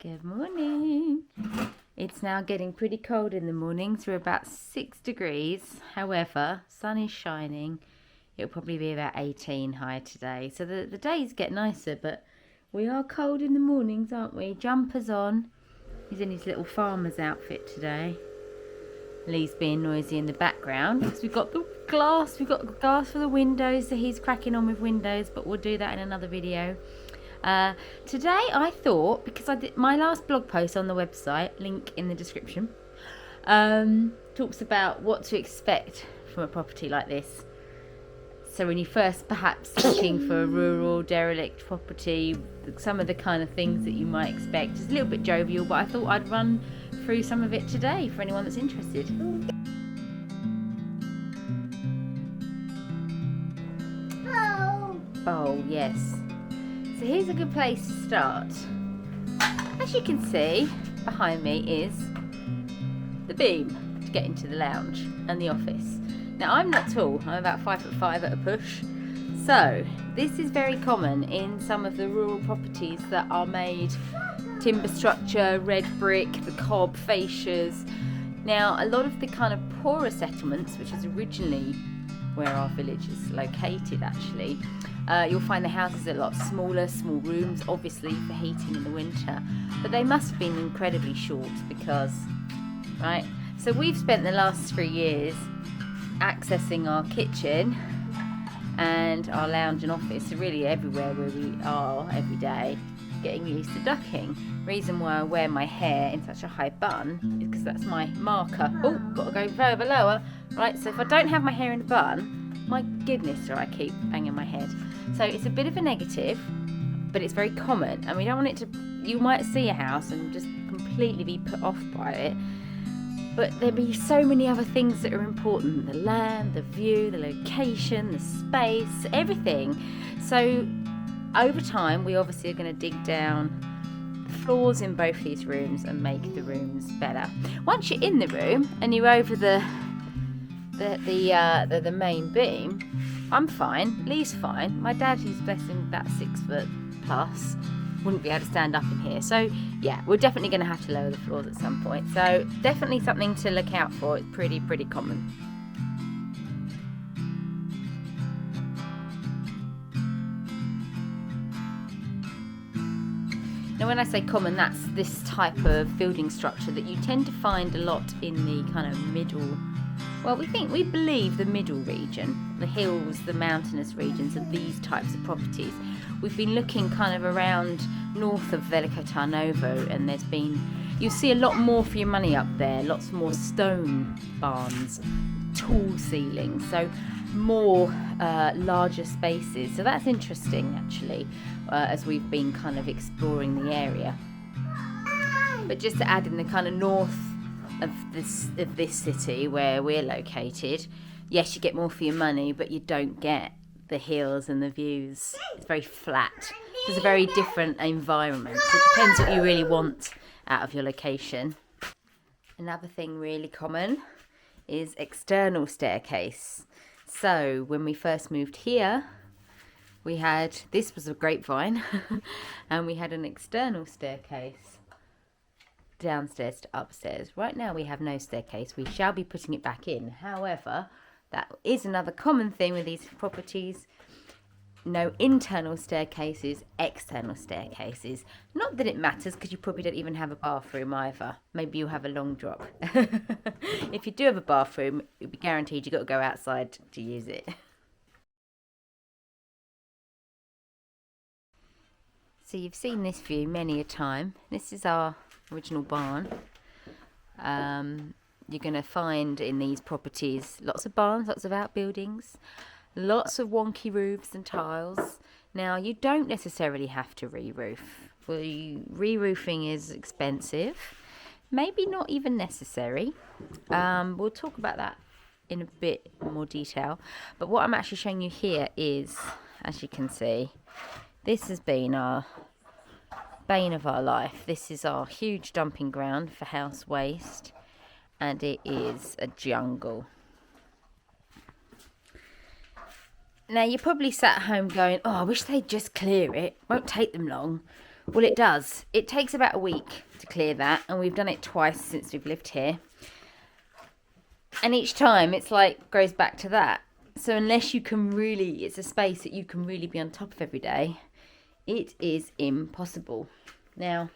Good morning. It's now getting pretty cold in the mornings. We're about 6 degrees. However, sun is shining. It'll probably be about 18 high today. So the days get nicer, but we are cold in the mornings, aren't we? Jumpers on. He's in his little farmer's outfit today. Lee's being noisy in the background because we've got glass for the windows, so he's cracking on with windows, but we'll do that in another video. Today I thought, because I did my last blog post on the website, link in the description, talks about what to expect from a property like this. So when you first perhaps looking for a rural derelict property, some of the kind of things that you might expect. It's a little bit jovial, but I thought I'd run through some of it today for anyone that's interested. Oh yes. So here's a good place to start. As you can see, behind me is the beam to get into the lounge and the office. Now I'm not tall, I'm about 5'5" at a push. So this is very common in some of the rural properties that are made timber structure, red brick, the cob fascias. Now a lot of the kind of poorer settlements, which is originally where our village is located actually, you'll find the houses are a lot smaller, small rooms, obviously for heating in the winter. But they must have been incredibly short because, right? So we've spent the last 3 years accessing our kitchen and our lounge and office, so really everywhere where we are every day, getting used to ducking. Reason why I wear my hair in such a high bun is because that's my marker. Oh, got to go further lower. Right, so if I don't have my hair in a bun, my goodness, do I keep banging my head. So it's a bit of a negative, but it's very common, and we don't want it to, you might see a house and just completely be put off by it, but there'll be so many other things that are important: the land, the view, the location, the space, everything. So over time, we obviously are going to dig down the floors in both these rooms and make the rooms better. Once you're in the room and you're over the main beam, I'm fine, Lee's fine. My dad, who's bless him about 6 foot plus, wouldn't be able to stand up in here. So yeah, we're definitely going to have to lower the floors at some point. So definitely something to look out for. It's pretty common. Now when I say common, that's this type of building structure that you tend to find a lot in the kind of middle, well, we believe the middle region, the hills, the mountainous regions of these types of properties. We've been looking kind of around north of Veliko Tarnovo, and you'll see a lot more for your money up there, lots more stone barns, tall ceilings, so more larger spaces. So that's interesting actually, as we've been kind of exploring the area. But just to add in the kind of north of this city where we're located, yes, you get more for your money, but you don't get the hills and the views. It's very flat. It's a very different environment. So it depends what you really want out of your location. Another thing really common is external staircase. So when we first moved here, this was a grapevine, and we had an external staircase downstairs to upstairs. Right now we have no staircase. We shall be putting it back in. However, that is another common thing with these properties. No internal staircases, external staircases. Not that it matters, because you probably don't even have a bathroom either. Maybe you'll have a long drop. If you do have a bathroom, you'll be guaranteed you've got to go outside to use it. So you've seen this view many a time. This is our original barn. You're going to find in these properties lots of barns, lots of outbuildings, lots of wonky roofs and tiles. Now you don't necessarily have to re-roof. Re-roofing is expensive, maybe not even necessary. We'll talk about that in a bit more detail, but what I'm actually showing you here is, as you can see, this has been our bane of our life. This is our huge dumping ground for house waste, and it is a jungle. Now you're probably sat at home going, oh, I wish they'd just clear it. Won't take them long. Well, it does. It takes about a week to clear that, and we've done it twice since we've lived here. And each time it's like goes back to that. So unless you can really, it's a space that you can really be on top of every day, it is impossible. Now,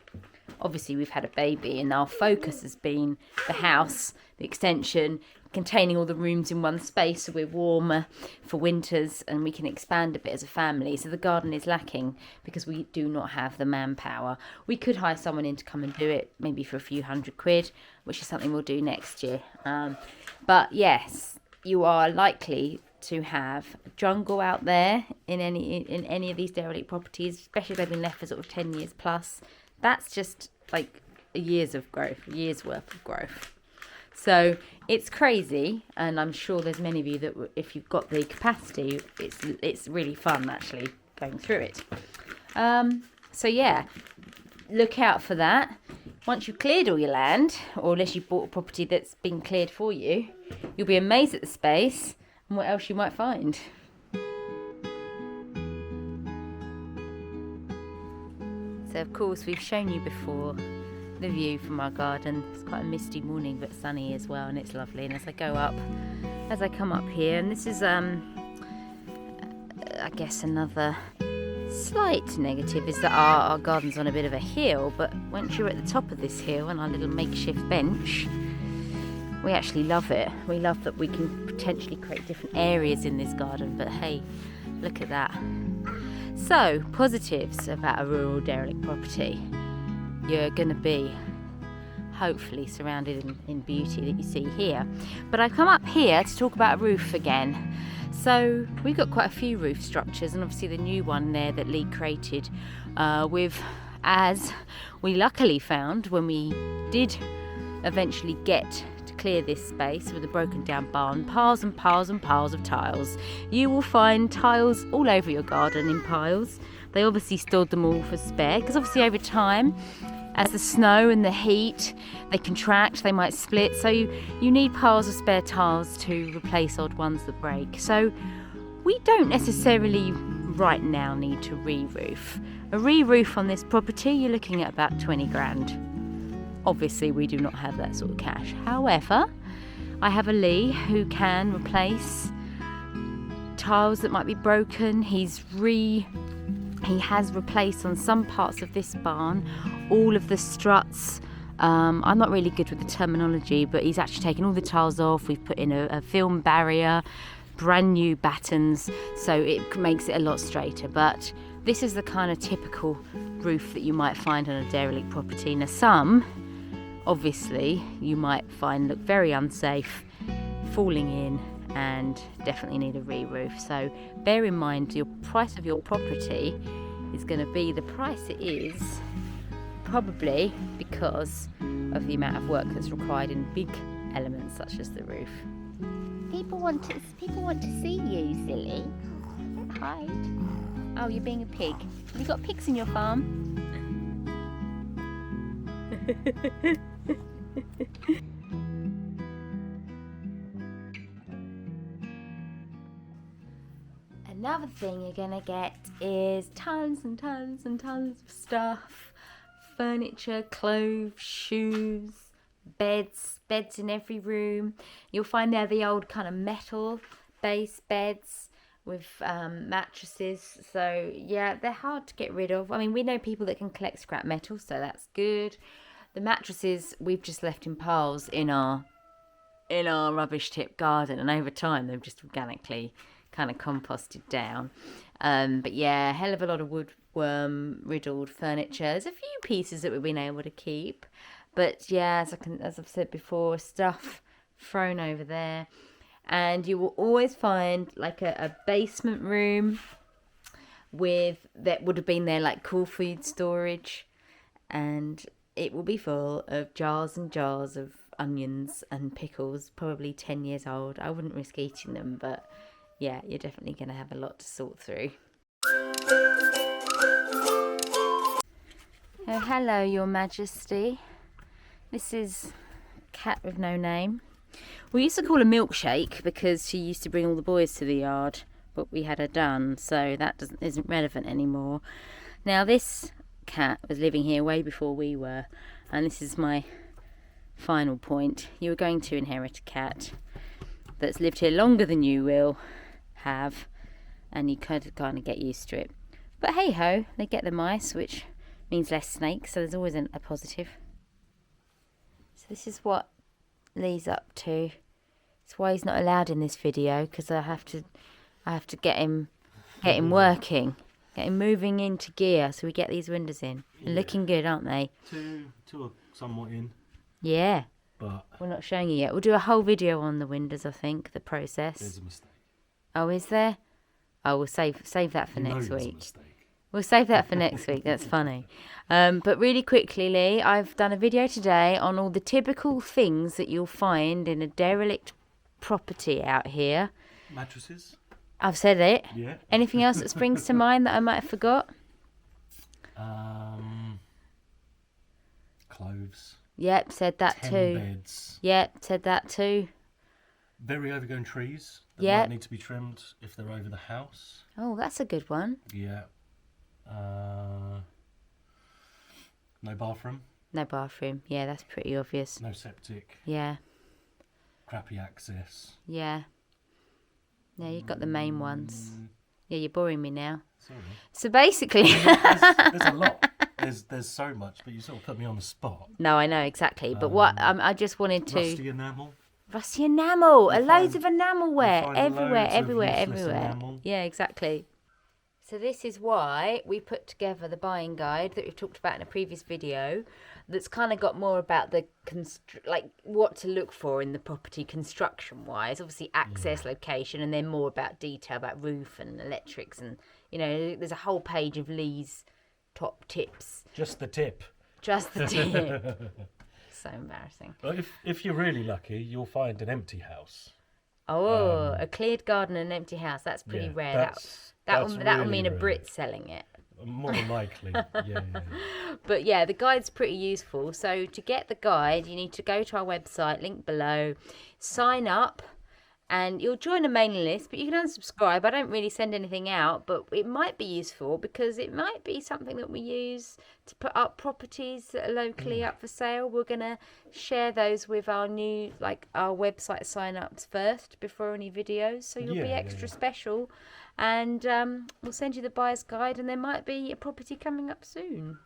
obviously we've had a baby and our focus has been the house, the extension, containing all the rooms in one space so we're warmer for winters and we can expand a bit as a family. So the garden is lacking because we do not have the manpower. We could hire someone in to come and do it, maybe for a few £100, which is something we'll do next year. But yes, you are likely to have a jungle out there in any of these derelict properties, especially if they've been left for sort of 10 years plus. That's just like a year's worth of growth. So it's crazy, and I'm sure there's many of you that if you've got the capacity, it's really fun actually going through it. So yeah, look out for that. Once you've cleared all your land, or unless you bought a property that's been cleared for you, you'll be amazed at the space and what else you might find. So of course we've shown you before the view from our garden. It's quite a misty morning but sunny as well, and it's lovely. And as I come up here, and this is I guess another slight negative is that our garden's on a bit of a hill, but once you're at the top of this hill on our little makeshift bench, we actually love it. We love that we can potentially create different areas in this garden, but hey, look at that. So, positives about a rural derelict property. You're going to be hopefully surrounded in beauty that you see here. But I've come up here to talk about a roof again. So we've got quite a few roof structures, and obviously the new one there that Lee created as we luckily found when we did eventually get to clear this space with a broken down barn, piles and piles and piles of tiles. You will find tiles all over your garden in piles. They obviously stored them all for spare, because obviously over time, as the snow and the heat, they contract, they might split. So you need piles of spare tiles to replace odd ones that break. So we don't necessarily right now need to re-roof. A re-roof on this property, you're looking at about 20 grand. Obviously we do not have that sort of cash. However, I have a Lee who can replace tiles that might be broken. He has replaced on some parts of this barn all of the struts. I'm not really good with the terminology, but he's actually taken all the tiles off. We've put in a film barrier, brand new battens, so it makes it a lot straighter. But this is the kind of typical roof that you might find on a derelict property. Now some, obviously, you might find look very unsafe, falling in, and definitely need a re-roof. So bear in mind your price of your property is going to be the price it is, probably because of the amount of work that's required in big elements such as the roof. People want to see you, silly. Don't hide. Oh, you're being a pig. Have you got pigs in your farm? Another thing you're gonna get is tons and tons and tons of stuff. Furniture, clothes, shoes, beds in every room. You'll find there the old kind of metal base beds with mattresses. So yeah, they're hard to get rid of. I mean, we know people that can collect scrap metal, so that's good. The mattresses we've just left in piles in our rubbish tip garden, and over time they've just organically kind of composted down. But yeah, a hell of a lot of woodworm riddled furniture. There's a few pieces that we've been able to keep, but yeah, as I've said before, stuff thrown over there. And you will always find like a basement room that would have been there like cool food storage, and it will be full of jars and jars of onions and pickles, probably 10 years old. I wouldn't risk eating them, but yeah, you're definitely going to have a lot to sort through. Oh, hello, Your Majesty. This is Cat with no name. We used to call her Milkshake because she used to bring all the boys to the yard, but we had her done, so that isn't relevant anymore. Now, this cat was living here way before we were, and this is my final point. You are going to inherit a cat that's lived here longer than you will have, and you kind of get used to it. But hey ho, they get the mice, which means less snakes, so there's always a positive. So this is what Lee's up to. That's why he's not allowed in this video, because I have to get him working, get him moving into gear, so we get these windows in. They're looking good, aren't they? Two are somewhat in. Yeah. But we're not showing you yet. We'll do a whole video on the windows, I think, the process. There's a mistake. Oh, is there? Oh, we'll save that for next there's a week. mistake. We'll save that for next week. That's funny. But really quickly, Lee, I've done a video today on all the typical things that you'll find in a derelict property out here. Mattresses. I've said it. Yeah. Anything else that springs to mind that I might have forgot? Clothes. Yep, said that 10 too. beds. Yep, said that too. Very overgrown trees that Yep. might need to be trimmed if they're over the house. Oh, that's a good one. Yeah. No bathroom. No bathroom. Yeah, that's pretty obvious. No septic. Yeah. Crappy access. Yeah. Yeah, you've got the main ones. Yeah, you're boring me now. Sorry. So basically... there's a lot. There's so much, but you sort of put me on the spot. No, I know, exactly. But what I just wanted to... Rusty enamel. Rusty enamel. Loads of you enamelware. find Everywhere, loads of everywhere, useless everywhere. enamel. Yeah, exactly. So this is why we put together the buying guide that we've talked about in a previous video, that's kind of got more about the what to look for in the property construction wise, obviously access, location, and then more about detail about roof and electrics, and there's a whole page of Lee's top tips. Just the tip. Just the tip. So embarrassing. Well, if you're really lucky, you'll find an empty house. Oh, a cleared garden and an empty house. That's pretty rare. That will mean a Brit selling it. More than likely. Yeah. But yeah, the guide's pretty useful. So to get the guide, you need to go to our website, link below, sign up, and you'll join a mailing list, but you can unsubscribe. I don't really send anything out, but it might be useful because it might be something that we use to put up properties that are locally up for sale. We're going to share those with our new, our website sign-ups first before any videos, so you'll be extra special. And we'll send you the buyer's guide, and there might be a property coming up soon.